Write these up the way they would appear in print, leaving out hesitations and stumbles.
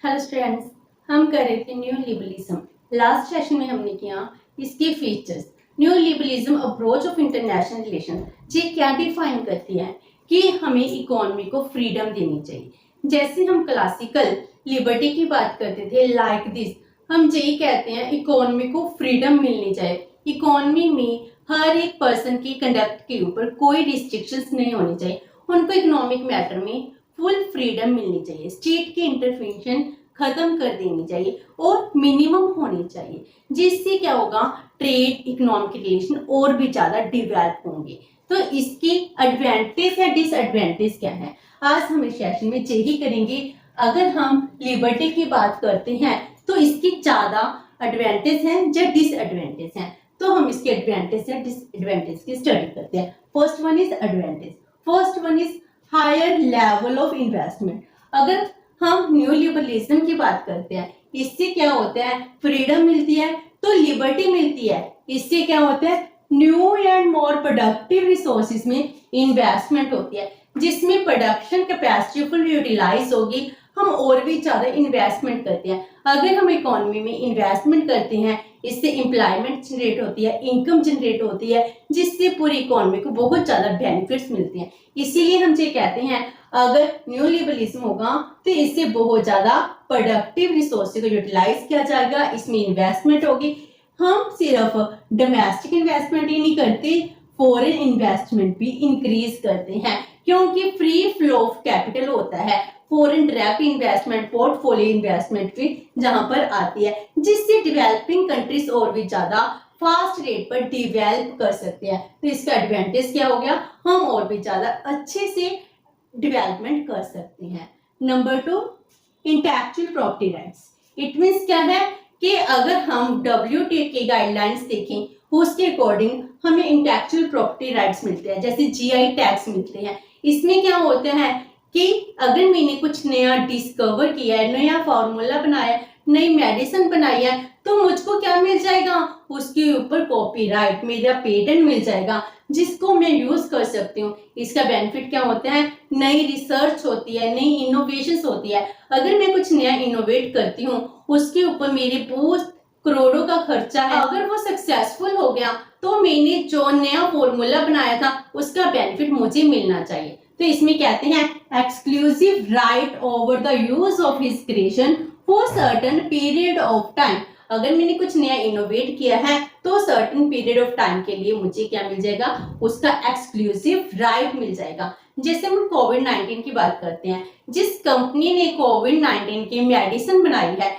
Hello students, हम कर रहे थे न्यू लिबरलिज्म। लास्ट सेशन में हमने किया इसके features. New liberalism approach of international relation ये क्या डिफाइन करती है कि हमें इकोनॉमी को फ्रीडम देनी चाहिए। जैसे हम क्लासिकल लिबर्टी की बात करते थे लाइक दिस, हम यही कहते हैं इकोनॉमी को फ्रीडम मिलनी चाहिए। इकोनॉमी में हर एक पर्सन की कंडक्ट के ऊपर कोई रिस्ट्रिक्शंस नहीं होनी चाहिए। उनको इकोनॉमिक मैटर में फुल फ्रीडम मिलनी चाहिए। स्टेट की इंटरफेंशन खत्म कर देनी चाहिए और मिनिमम होनी चाहिए, जिससे क्या होगा, ट्रेड इकोनॉमिक रिलेशन और भी ज्यादा डेवलप होंगे। तो इसकी एडवांटेज या डिसएडवांटेज क्या है, आज हम इस सेशन में यही करेंगे। अगर हम लिबर्टी की बात करते हैं तो इसकी ज्यादा एडवांटेज हैं या डिसएडवांटेज हैं। तो हम इसके एडवांटेज या डिसएडवांटेज की स्टडी करते हैं। First one is advantage. First one is higher level of investment. अगर हम न्यू लिबरलिज्म की बात करते हैं, इससे क्या होता है, फ्रीडम मिलती है तो लिबर्टी मिलती है। इससे क्या होता है, new and more productive resources में इन्वेस्टमेंट होती है, जिसमें प्रोडक्शन कैपेसिटी फुल यूटिलाइज होगी। हम और भी ज्यादा इन्वेस्टमेंट करते हैं। अगर हम इकोनॉमी में इन्वेस्टमेंट करते हैं, इससे एम्प्लॉयमेंट जनरेट होती है, इनकम जनरेट होती है, जिससे पूरी इकोनॉमी को बहुत ज्यादा बेनिफिट्स मिलते हैं। इसीलिए हम ये कहते हैं अगर न्यू लिबरलिज्म होगा तो इससे बहुत ज्यादा प्रोडक्टिव रिसोर्स को यूटिलाइज किया जाएगा, इसमें इन्वेस्टमेंट होगी। हम सिर्फ डोमेस्टिक इन्वेस्टमेंट ही नहीं करते, फॉरेन इन्वेस्टमेंट भी इंक्रीज करते हैं, क्योंकि फ्री फ्लो ऑफ कैपिटल होता है। Foreign direct investment, portfolio investment भी जहां पर आती है, जिससे डेवलपिंग कंट्रीज और भी ज्यादा फास्ट रेट पर डेवलप कर सकते हैं। तो इसका एडवांटेज क्या हो गया, हम और भी ज्यादा अच्छे से डेवलपमेंट कर सकते हैं। Number 2, intellectual property rights. It means क्या है कि अगर हम WTO की गाइडलाइंस देखें, उसके अकॉर्डिंग हमें इंटेलेक्चुअल प्रॉपर्टी राइट्स मिलते हैं, जैसे GI टैग्स मिलते हैं। इसमें क्या होता है कि अगर मैंने कुछ नया डिस्कवर किया है, नया फार्मूला बनाया है, नई मेडिसिन बनाई है, तो मुझको क्या मिल जाएगा, उसके ऊपर कॉपीराइट, मेरा पेटेंट मिल जाएगा, जिसको मैं यूज कर सकती हूँ। इसका बेनिफिट क्या होता है, नई रिसर्च होती है, नई इनोवेशंस होती है। अगर मैं कुछ नया इनोवेट करती हूँ, उसके ऊपर मेरे बहुत करोड़ों का खर्चा है, अगर वो सक्सेसफुल हो गया तो मैंने जो नया फॉर्मूला बनाया था उसका बेनिफिट मुझे मिलना चाहिए। तो इसमें कहते हैं exclusive right over the use of his creation for certain period of time. अगर मैंने कुछ नया इनोवेट किया है तो सर्टेन पीरियड ऑफ टाइम के लिए मुझे क्या मिल जाएगा, उसका एक्सक्लूसिव राइट मिल जाएगा। जैसे हम कोविड-19 की बात करते हैं, जिस कंपनी ने कोविड-19 की मेडिसिन बनाई है,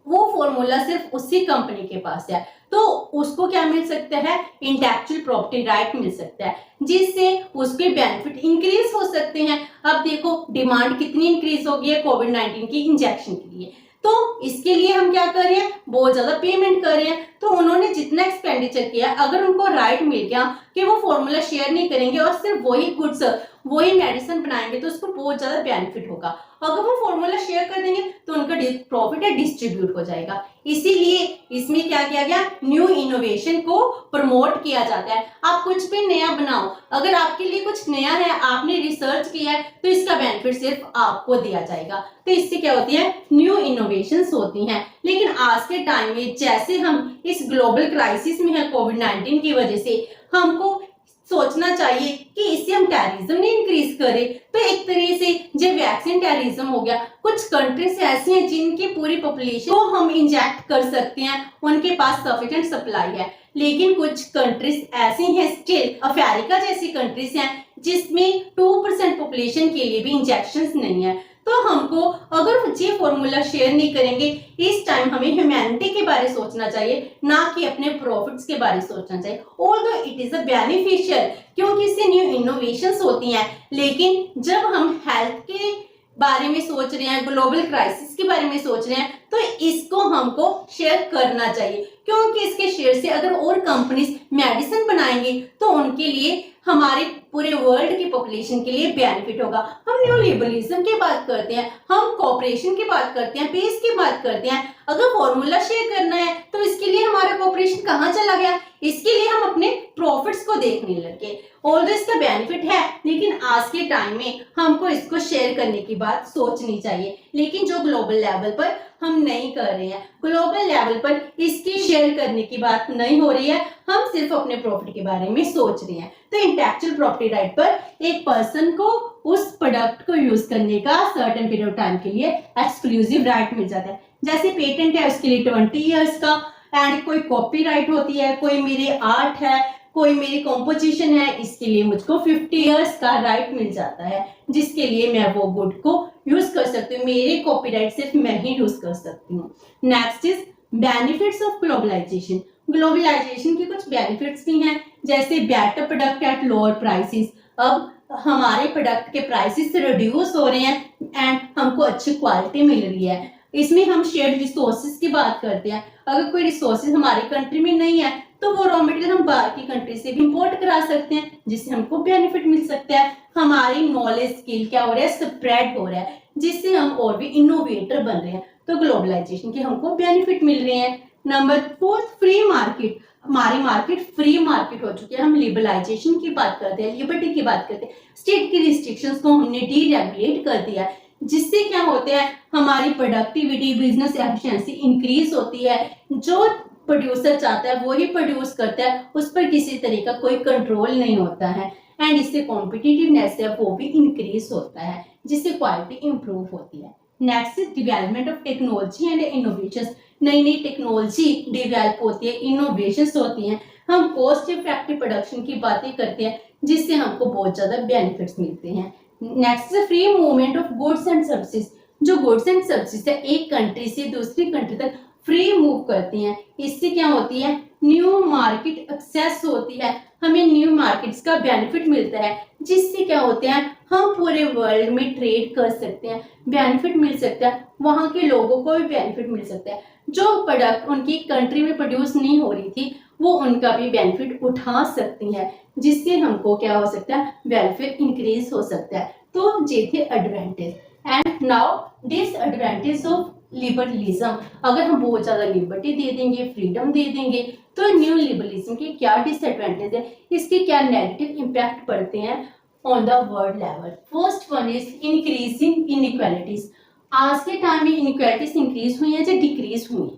वो फॉर्मूला सिर्फ उसी कंपनी के पास है, तो उसको क्या मिल सकता है, इंटेलेक्चुअल प्रॉपर्टी राइट मिल सकता है, जिससे उसके बेनिफिट इंक्रीज हो सकते हैं। अब देखो डिमांड कितनी इंक्रीज हो गई है कोविड-19 की इंजेक्शन के लिए, तो इसके लिए हम क्या कर रहे हैं, बहुत ज्यादा पेमेंट कर रहे हैं। तो उन्होंने जितना एक्सपेंडिचर किया, अगर उनको राइट मिल गया कि वो फॉर्मूला शेयर नहीं करेंगे और सिर्फ वही गुड्स, वही मेडिसिन बनाएंगे, तो उसको बहुत ज्यादा बेनिफिट होगा। अगर वो फॉर्मूला शेयर कर देंगे तो उनका प्रॉफिट है डिस्ट्रीब्यूट हो जाएगा। इसीलिए इसमें क्या किया गया, न्यू इनोवेशन को प्रमोट किया जाता है। आप कुछ भी नया बनाओ, अगर आपके लिए कुछ नया है, आपने रिसर्च किया है, तो इसका बेनिफिट सिर्फ आपको दिया जाएगा। तो इससे क्या होती है, न्यू इनोवेशंस होती हैं। लेकिन आज के टाइम में जैसे हम इस ग्लोबल क्राइसिस में है कोविड-19 की वजह से, हमको सोचना चाहिए कि इससे हम टेररिज्म नहीं इंक्रीज करें। तो एक तरह से जब वैक्सीन टेररिज्म हो गया, कुछ कंट्रीज ऐसी हैं जिनकी पूरी पॉपुलेशन को हम इंजेक्ट कर सकते हैं, उनके पास सफिशिएंट सप्लाई है। लेकिन कुछ कंट्रीज ऐसी हैं, स्टिल अफ्रीका जैसी कंट्रीज हैं जिसमें 2% पॉपुलेशन के लिए भी इंजेक्शन नहीं है। तो हमको अगर ये फॉर्मूला शेयर नहीं करेंगे, इस टाइम हमें ह्यूमैनिटी के बारे में सोचना चाहिए, ना कि अपने प्रॉफिट्स के बारे में सोचना चाहिए। Although it is a beneficial, क्योंकि इससे न्यू इनोवेशंस होती हैं। लेकिन जब हम हेल्थ के बारे में सोच रहे हैं, ग्लोबल क्राइसिस के बारे में सोच रहे हैं, तो इसको हमको शेयर करना चाहिए, क्योंकि इसके शेयर से अगर और कंपनीज मेडिसिन बनाएंगी तो उनके लिए, हमारे पूरे वर्ल्ड की पॉपुलेशन के लिए बेनिफिट होगा। हम न्यू लिबरलिज्म की बात करते हैं, हम कोऑपरेशन की बात करते हैं, पीस की बात करते हैं। अगर फॉर्मूला शेयर करना है तो इसके लिए हमारा कोऑपरेशन कहाँ चला गया, इसके लिए हम अपने प्रॉफिट्स को देखने लगे। ऑल्दो इसका बेनिफिट है, लेकिन आज के टाइम में हमको इसको शेयर करने की बात सोचनी चाहिए, लेकिन जो ग्लोबल लेवल पर हम नहीं कर रहे हैं। ग्लोबल लेवल पर इसकी शेयर करने की बात नहीं हो रही है, हम सिर्फ अपने प्रॉफिट के बारे में सोच रहे हैं। तो इंटेलेक्चुअल प्रॉपर्टी राइट पर एक पर्सन को उस प्रोडक्ट को यूज करने का सर्टेन पीरियड ऑफ टाइम के लिए एक्सक्लूसिव राइट मिल जाता है। जैसे पेटेंट है उसके लिए 20 इयर्स का, एंड कोई कॉपीराइट होती है, कोई मेरे आर्ट है, कोई मेरी कॉम्पोजिशन है, इसके लिए मुझको 50 इयर्स का राइट मिल जाता है, जिसके लिए मैं वो गुड को यूज कर सकती हूँ। मेरे कॉपीराइट सिर्फ मैं ही यूज कर सकती हूँ। Next is benefits of globalization. Globalization के कुछ बेनिफिट्स भी हैं, जैसे better product at lower prices. अब हमारे प्रोडक्ट के प्राइसेस रिड्यूस हो रहे हैं एंड हमको अच्छी क्वालिटी मिल रही है। इसमें हम शेयर्ड रिसोर्सेज की बात करते हैं। अगर कोई रिसोर्सेज हमारी कंट्री में नहीं है तो वो रॉ मटेरियल हम बाहर की कंट्री से भी इंपोर्ट करा सकते हैं, जिससे हमको बेनिफिट मिल सकता है। हमारी नॉलेज स्किल क्या हो रहा है, स्प्रेड हो रहा है, जिससे हम और भी इनोवेटर बन रहे हैं। तो ग्लोबलाइजेशन के हमको बेनिफिट मिल रहे हैं। Number 4, free market. हमारी मार्केट फ्री मार्केट हो चुकी है। हम लिबरलाइजेशन की बात करते हैं, लिबर्टी की बात करते हैं। स्टेट की रिस्ट्रिक्शंस को हमने डीरेगुलेट कर दिया है, जिससे क्या होता है, हमारी प्रोडक्टिविटी, बिजनेस एफिशिएंसी इंक्रीज होती है। जो प्रोड्यूसर चाहता है वो ही प्रोड्यूस करता है, उस पर किसी तरह का कोई कंट्रोल नहीं होता है, एंड इससे कॉम्पिटिटिवनेस है वो भी इंक्रीज होता है, जिससे क्वालिटी इंप्रूव होती है। Next is development of technology and innovations. नई नई टेक्नोलॉजी डेवलप होती है, इनोवेशंस होती हैं। हम कॉस्ट इफेक्टिव प्रोडक्शन की बातें करते हैं, जिससे हमको बहुत ज्यादा बेनिफिट्स मिलते हैं। Next is free movement of goods and services. जो गुड्स एंड सर्विसेज है एक कंट्री से दूसरी कंट्री तक फ्री मूव करती हैं। इससे क्या होती है, न्यू मार्केट एक्सेस होती है, हमें न्यू मार्केट्स का बेनिफिट मिलता है, जिससे क्या होते हैं, हम पूरे वर्ल्ड में ट्रेड कर सकते हैं, बेनिफिट मिल सकता है, वहां के लोगों को भी बेनिफिट मिल सकता है। जो प्रोडक्ट उनकी कंट्री में प्रोड्यूस नहीं हो रही थी वो उनका भी बेनिफिट उठा सकती हैं, जिससे हमको क्या हो सकता है, वेलफेयर इंक्रीज हो सकता है। तो ये थे advantage. And now disadvantage of liberalism. अगर हम बहुत ज्यादा लिबर्टी दे देंगे, फ्रीडम दे देंगे, तो न्यू लिबरलिज्म के क्या डिसएडवांटेज है, इसके क्या नेगेटिव इम्पैक्ट पड़ते हैं on the world level. First one is increasing inequalities. आज के टाइम में इनइक्वालिटीज इंक्रीज हुई है या डिक्रीज हुई?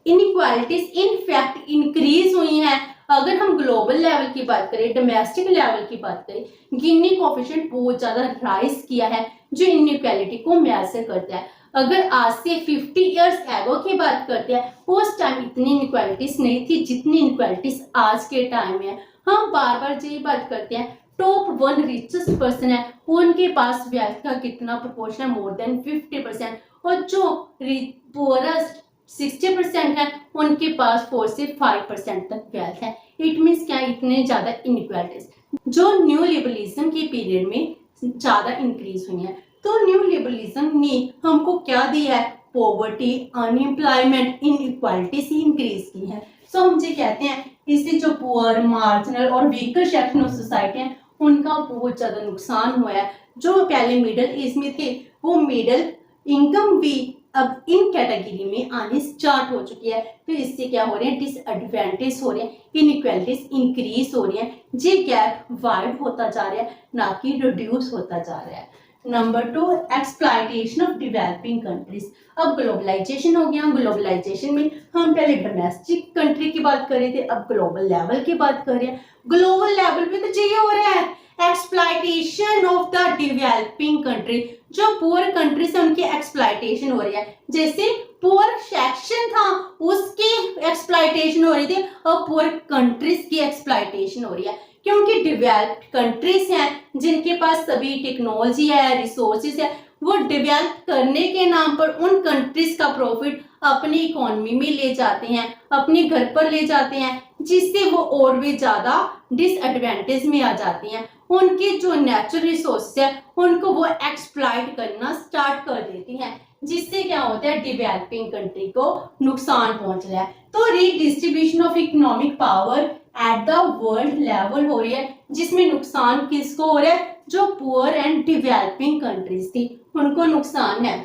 इनइक्वालिटीज इन फैक्ट इंक्रीज हुई हैं। अगर हम ग्लोबल लेवल की बात करें, डोमेस्टिक लेवल की बात करें, गिनी कोएफिशिएंट बहुत ज्यादा राइज किया है, जो इनइक्वालिटी को मेजर करता है। अगर आज से 50 इयर्स एगो की बात करते हैं, उस टाइम इतनी इनइक्वालिटीज नहीं थी जितनी इनइक्वालिटीज आज के टाइम में है। हम बार बार यही बात करते हैं, टॉप 1 रिचेस्ट पर्सन है, उनके पास वेल्थ का कितना प्रोपोर्शन है, मोर देन 50%, और जो पुअरेस्ट 60% है उनके पास 4 से 5% तक वेल्थ है। इट मीन्स क्या, इतने ज्यादा इनइक्वालिटीज जो न्यू लिबरलिज्म के पीरियड में ज्यादा इंक्रीज हुई है। तो न्यू लिबरलिज्म ने हमको क्या दिया है, पॉवर्टी, अनएम्प्लॉयमेंट, इनइक्वालिटी से इंक्रीज की है। सो हम ये कहते हैं इससे जो पुअर, मार्जिनल और वीकर सेक्शन ऑफ सोसाइटी है उनका बहुत ज्यादा नुकसान हुआ है। जो पहले मिडिल एज में थे वो मिडिल इनकम भी अब इन कैटेगरी में आने स्टार्ट हो चुकी है। तो इससे क्या हो रहे हैं, डिसएडवांटेज हो रहे हैं, इनइक्वालिटीज इंक्रीज हो रही हैं, ये गैप वाइड होता जा रहा है, ना कि रिड्यूस होता जा रहा है। Number 2, exploitation of developing countries. अब ग्लोबलाइजेशन हो गया। ग्लोबलाइजेशन में हम पहले डोमेस्टिक कंट्री की बात कर रहे थे, अब ग्लोबल लेवल की बात कर रहे हैं। ग्लोबल लेवल पे तो ये हो रहा है exploitation of the developing country. जो पुअर कंट्रीज है उनकी एक्सप्लॉयटेशन हो रही है। जैसे पुअर सेक्शन था उसकी एक्सप्लॉयटेशन हो रही थी, और पुअर कंट्रीज की एक्सप्लॉयटेशन हो रही है, क्योंकि डेवलप्ड कंट्रीज हैं जिनके पास सभी टेक्नोलॉजी है, रिसोर्सेज है, वो डेवलप करने के नाम पर उन कंट्रीज का प्रॉफिट अपनी इकोनॉमी में ले जाते हैं, अपने घर पर ले जाते हैं, जिससे वो और भी ज्यादा डिसएडवांटेज में आ जाती हैं। उनके जो नेचुरल रिसोर्सेज है उनको वो एक्सप्लॉइट करना स्टार्ट कर देती हैं, जिससे क्या होता है, डेवलपिंग कंट्री को नुकसान पहुंच रहा है। तो redistribution of economic power at the world level हो रही है, जिसमें नुकसान किसको हो रहा है, जो पुअर एंड डेवलपिंग कंट्रीज थी उनको नुकसान है।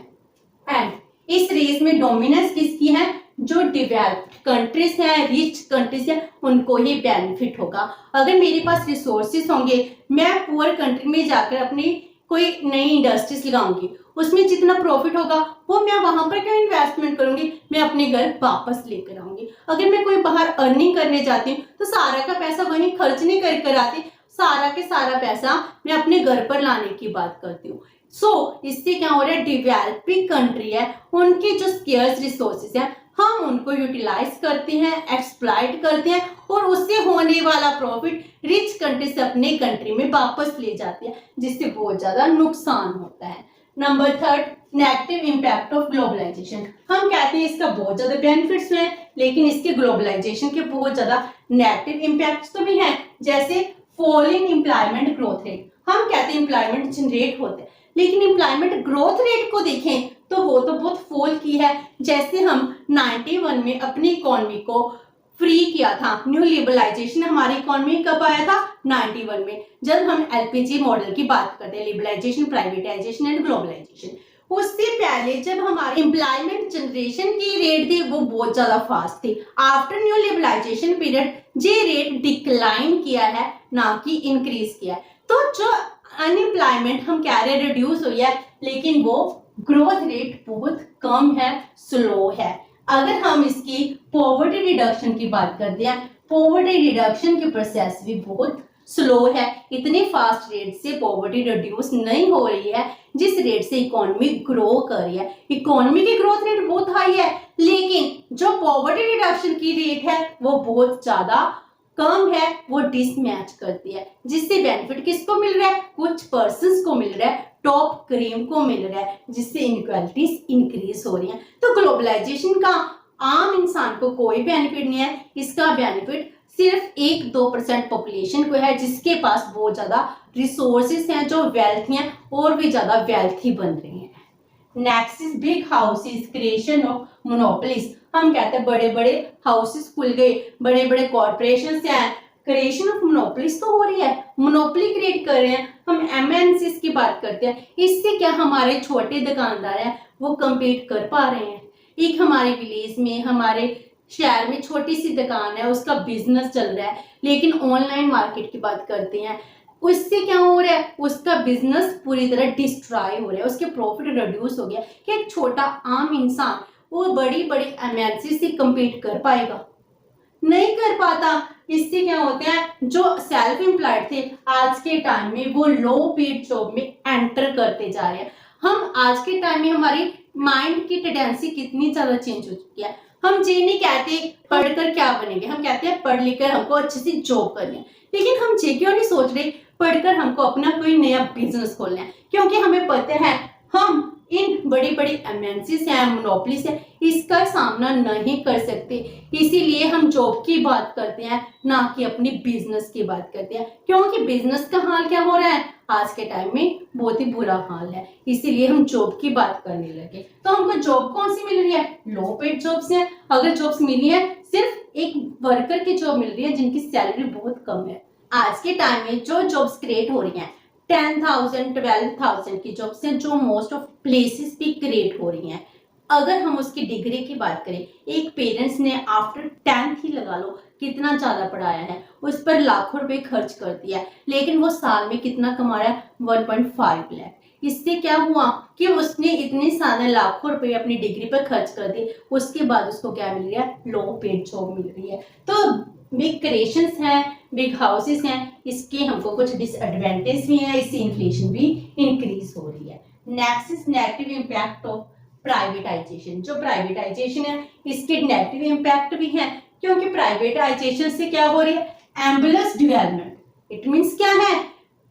एंड इस रेस में डोमिनेंस किसकी है, जो डेवलप्ड कंट्रीज हैं, रिच कंट्रीज हैं, उनको ही बेनिफिट होगा। अगर मेरे पास रिसोर्सेज होंगे, मैं पुअर कंट्री में जाकर अपनी कोई नई इंडस्ट्रीज लगाऊंगी, उसमें जितना प्रॉफिट होगा वो मैं वहां पर क्यों इन्वेस्टमेंट करूंगी, मैं अपने घर वापस लेकर आऊंगी। अगर मैं कोई बाहर अर्निंग करने जाती हूँ तो सारा का पैसा वहीं खर्च नहीं कर आती, सारा के सारा पैसा मैं अपने घर पर लाने की बात करती हूँ। इससे क्या हो रहा है, डेवलपिंग कंट्री है, उनके जो स्केर्स रिसोर्सेज हैं हम उनको यूटिलाइज करते हैं, एक्सप्लॉइट करते हैं और उससे होने वाला प्रॉफिट रिच कंट्री से अपने कंट्री में वापस ले जाते हैं, जिससे बहुत ज्यादा नुकसान होता है। Number third, negative impact of globalization. हम कहते हैं इसका बहुत ज्यादा बेनिफिट्स हैं, लेकिन इसके ग्लोबलाइजेशन के बहुत ज्यादा नेगेटिव इम्पैक्ट्स तो भी हैं, जैसे फॉलिंग एम्प्लॉयमेंट ग्रोथ रेट। हम कहते हैं एम्प्लॉयमेंट जनरेट होते हैं, लेकिन एम्प्लॉयमेंट ग्रोथ रेट को देखें तो वो तो बहुत फॉल की है। जैसे हम 91 में अपनी इकोनॉमी को फ्री किया था, न्यू लिबरलाइजेशन हमारी इकोनॉमी कब आया था, 91 में, जब हम एलपीजी मॉडल की बात करते हैं, लिबरलाइजेशन, प्राइवेटाइजेशन एंड ग्लोबलाइजेशन। उससे पहले जब हमारी एम्प्लॉयमेंट जनरेशन की रेट थी वो बहुत ज्यादा फास्ट थी। आफ्टर न्यू लिबरलाइजेशन पीरियड ये रेट डिक्लाइन किया है, ना कि इंक्रीज किया है। तो जो अनएम्प्लॉयमेंट हम कह रहे हैं रिड्यूस हुई है, लेकिन वो ग्रोथ रेट बहुत कम है, स्लो है। अगर हम इसकी पॉवर्टी रिडक्शन की बात करते हैं, पॉवर्टी रिडक्शन की प्रोसेस भी बहुत स्लो है, इतने फास्ट रेट से पॉवर्टी रिड्यूस नहीं हो रही है जिस रेट से इकोनॉमी ग्रो कर रही है। इकोनॉमी की ग्रोथ रेट बहुत हाई है, लेकिन जो पॉवर्टी रिडक्शन की रेट है वो बहुत ज्यादा कम है, वो डिसमैच करती है, जिससे बेनिफिट किसको मिल रहा है, कुछ पर्संस को मिल रहा है, टॉप क्रीम को मिल रहा है, जिससे इनइक्वालिटीज इंक्रीज हो रही हैं। तो ग्लोबलाइजेशन का आम इंसान को कोई बेनिफिट नहीं है, इसका बेनिफिट सिर्फ 1-2% पॉपुलेशन को है, जिसके पास बहुत ज्यादा रिसोर्सेज हैं, जो वेल्थ हैं और भी ज्यादा वेल्थी बन रही हैं। Next is big houses, creation of monopolies. हम कहते हैं बड़े बड़े हाउसेस खुल गए, बड़े बड़े कॉर्पोरेशन हैं, क्रिएशन ऑफ मोनोपोलीज तो हो रही है, मोनोपोली क्रिएट कर रहे हैं। हम एमएनसीज की बात करते हैं, इससे क्या हमारे छोटे दुकानदार हैं वो कम्पीट कर पा रहे हैं। एक हमारे विलेज में, हमारे शहर में छोटी सी दुकान है, उसका बिजनेस चल रहा है, लेकिन ऑनलाइन मार्केट की बात करते हैं, उससे क्या हो रहा है, उसका बिजनेस पूरी तरह डिस्ट्रॉय हो रहा है, उसके प्रॉफिट रिड्यूस हो गया कि एक छोटा आम इंसान वो बड़ी बड़ी एमएनसी से कम्पीट कर पाएगा, नहीं कर पाता। इससे क्या होता है, जो सेल्फ एम्प्लॉयड थे आज के टाइम में वो लो पेड जॉब में एंटर करते जा रहे हैं। हम आज के टाइम में हमारी माइंड की टेंडेंसी कितनी ज्यादा चेंज हो चुकी है। हम ये नहीं कहते पढ़कर क्या बनेंगे, हम कहते हैं पढ़ लिख कर हमको अच्छी सी जॉब करनी है, लेकिन हम ये क्यों नहीं सोच रहे पढ़कर हमको अपना कोई नया बिजनेस खोलना है, क्योंकि हमें पता है हम इन बड़ी बड़ी एमएनसीज हैं, मोनोपोलीज हैं, इसका सामना नहीं कर सकते, इसीलिए हम जॉब की बात करते हैं, ना कि अपनी बिजनेस की बात करते हैं। क्योंकि बिजनेस का हाल क्या हो रहा है आज के टाइम में, बहुत ही बुरा हाल है, इसीलिए हम जॉब की बात करने लगे। तो हमको जॉब कौन सी मिल रही है, लो पेड जॉब्स हैं। अगर जॉब्स मिली है, सिर्फ एक वर्कर की जॉब मिल रही है जिनकी सैलरी बहुत कम है। आज के टाइम में जो जॉब्स क्रिएट हो रही हैं 10,000 12,000 की जॉब्स हैं, जो मोस्ट ऑफ प्लेसेस भी क्रिएट हो रही हैं। अगर हम उसकी डिग्री की बात करें, एक पेरेंट्स ने आफ्टर 10th ही लगा लो कितना ज्यादा पढ़ाया है, उस पर लाखों रुपए खर्च कर दिया है, लेकिन वो साल में कितना कमा रहा है, 1.5 लाख। इससे क्या हुआ कि उसने इतने सारे लाखों रुपए अपनी डिग्री पर खर्च कर दिए, उसके बाद उसको क्या मिल रहा है, लो पेड जॉब मिल रही है। तो बिग क्रिएशंस हैं, बिग हाउसेस हैं, इसके हमको कुछ डिसएडवांटेज भी हैं, इससे इन्फ्लेशन भी इंक्रीज हो रही है। Next is negative impact of privatisation. जो प्राइवेटाइजेशन है इसके नेगेटिव इम्पैक्ट भी हैं, क्योंकि प्राइवेटाइजेशन से क्या हो रही है, एम्बुलेंस डेवलपमेंट। इट मीन्स क्या है,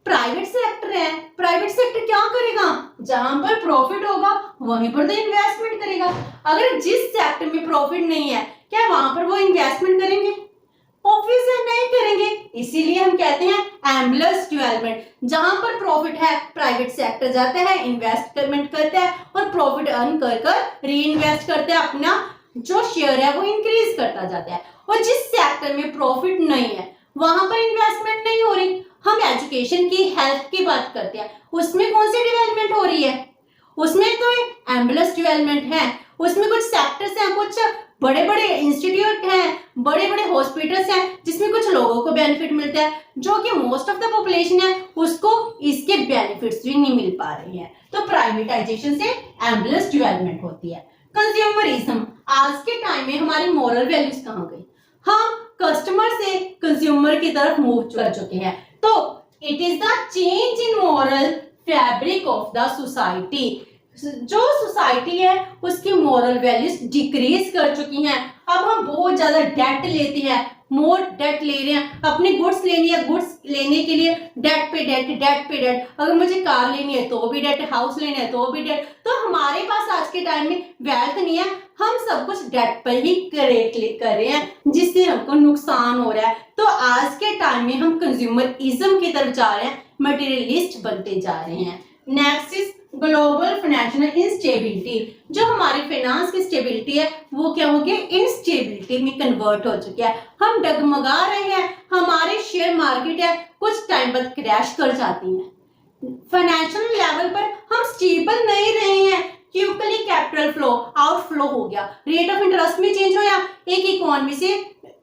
प्राइवेट सेक्टर है, प्राइवेट सेक्टर क्या करेगा, जहां पर प्रॉफिट होगा वहीं पर तो इन्वेस्टमेंट करेगा। अगर जिस सेक्टर में प्रॉफिट नहीं है, क्या वहां पर वो इन्वेस्टमेंट करेंगे, ऑब्वियसली नहीं करेंगे। इसीलिए हम कहते हैं एम्बुलेंस डेवलपमेंट, जहां पर प्रॉफिट है प्राइवेट सेक्टर जाता है, इन्वेस्टमेंट करता है और प्रॉफिट अर्न कर कर री इन्वेस्ट करते हैं, अपना जो शेयर है वो इंक्रीज करता जाता है। और जिस सेक्टर में प्रॉफिट नहीं है वहां पर इन्वेस्टमेंट नहीं हो रही। हम एजुकेशन की, हेल्थ की बात करते हैं, उसमें कौन सी डेवलपमेंट हो रही है, उसमें तो एम्बुलेंस डेवलपमेंट है, उसमें कुछ सेक्टर्स हैं, कुछ बड़े बड़े इंस्टीट्यूट हैं, बड़े बड़े हॉस्पिटल्स हैं जिसमें कुछ लोगों को बेनिफिट मिलता है, जो कि मोस्ट ऑफ द पॉपुलेशन है उसको इसके बेनिफिट्स भी नहीं मिल पा रहे हैं। तो प्राइवेटाइजेशन से एम्बुलेंस डेवलपमेंट होती है। कंज्यूमरिज्म, आज के टाइम में हमारी मॉरल वैल्यूज कहाँ गई? हम कस्टमर से कंज्यूमर की तरफ मूव कर चुके हैं। तो it is the change in moral fabric of the society. जो सोसाइटी है उसकी मॉरल वैल्यूज डिक्रीज कर चुकी हैं। अब हम बहुत ज्यादा डेट लेते हैं, मोर डेट ले रहे हैं, अपनी गुड्स लेनी है, गुड्स लेने के लिए डेट पे डेट, डेट पे डेट। अगर मुझे कार लेनी है तो भी डेट, हाउस लेना है तो भी डेट। तो हमारे पास आज के टाइम में वेल्थ नहीं है, हम सब कुछ डेट पर ही कर रहे हैं, जिससे हमको नुकसान हो रहा है। तो आज के टाइम में हम कंज्यूमरिज्म की तरफ जा रहे हैं, मटेरियलिस्ट बनते जा रहे हैं। Next is global financial instability. जो हमारी फाइनेंस की स्टेबिलिटी है वो क्या हो गया? इंस्टेबिलिटी में कन्वर्ट हो चुकी है। हम डगमगा रहे हैं, हमारे शेयर मार्केट है कुछ टाइम बाद क्रैश कर जाती है। फाइनेंशियल लेवल पर हम स्टेबल नहीं रहे हैं, क्योंकि कैपिटल फ्लो आउटफ्लो हो गया, रेट ऑफ इंटरेस्ट में चेंज होया, एक इकोनॉमी से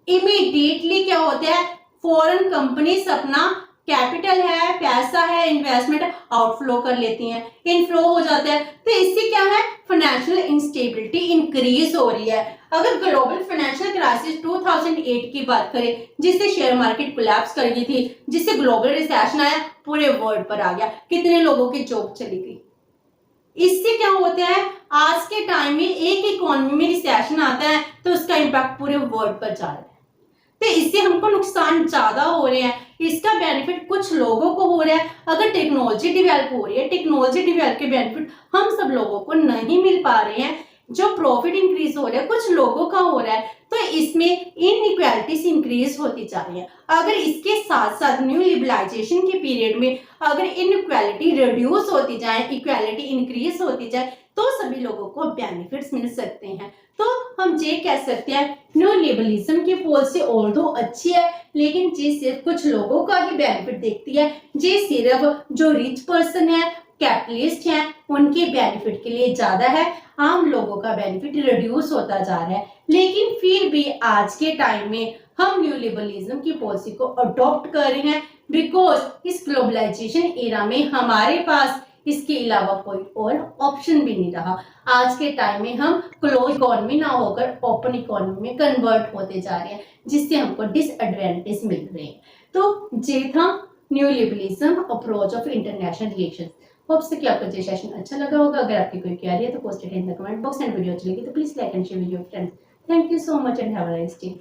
इमीडिएटली क्या होता है, फॉरेन कंपनीज अपना कैपिटल है, पैसा है, इन्वेस्टमेंट आउटफ्लो कर लेती हैं, इनफ्लो हो जाता है। तो इससे क्या है? फाइनेंशियल इंस्टेबिलिटी इंक्रीज हो रही है। अगर ग्लोबल फाइनेंशियल क्राइसिस 2008 की बात करें, जिससे शेयर मार्केट कोलैप्स कर गई थी, जिससे ग्लोबल रिसेशन आया, पूरे वर्ल्ड पर आ गया, कितने लोगों की जॉब चली गई। इससे क्या होता है? आज के टाइम में एक इकोनॉमी में रिसेशन आता है तो उसका इम्पैक्ट पूरे वर्ल्ड पर जा रहा है। तो इससे हमको नुकसान ज्यादा हो रहे हैं, इसका बेनिफिट कुछ लोगों को हो रहा है। अगर टेक्नोलॉजी डेवलप हो रही है, टेक्नोलॉजी डेवलप के बेनिफिट हम सब लोगों को नहीं मिल पा रहे हैं। जो प्रॉफिट इंक्रीज हो रहा है कुछ लोगों का हो रहा है, तो इसमें इनइक्वालिटीज इंक्रीज होती जा रही है। अगर इसके साथ साथ न्यू लिबरलाइजेशन के पीरियड में अगर इनइक्वालिटी रिड्यूस होती जाए, इक्वालिटी इंक्रीज होती जाए, तो सभी लोगों को बेनिफिट्स मिल सकते हैं। तो हम ये कह सकते हैं न्यू लिबरलिज्म की पॉलिसी ऑल्दो अच्छी है, लेकिन ये सिर्फ कुछ लोगों का ही बेनिफिट देखती है। ये सिर्फ जो रिच पर्सन है, कैपिटलिस्ट हैं, उनके बेनिफिट के लिए ज्यादा है, आम लोगों का बेनिफिट रिड्यूस होता जा रहा है। लेकिन फिर भी आज के टाइम में हम न्यू लिबरलिज्म की पॉलिसी को अडॉप्ट कर रहे हैं, बिकॉज इस ग्लोबलाइजेशन एरा में हमारे पास इसके अलावा कोई और ऑप्शन भी नहीं रहा। आज के टाइम में हम क्लोज इकोनॉमी ना होकर ओपन इकोनॉमी में कन्वर्ट होते जा रहे हैं, जिससे हमको डिसएडवांटेज मिल रहे हैं। तो ये था new liberalism approach of international relations. Hope से कि आपको ये सेशन अच्छा लगा होगा। अगर आपकी कोई क्वेरी है तो post it in the comment box and video अच्छी लगी तो please like and share with your friends. Thank you so much and have a nice day.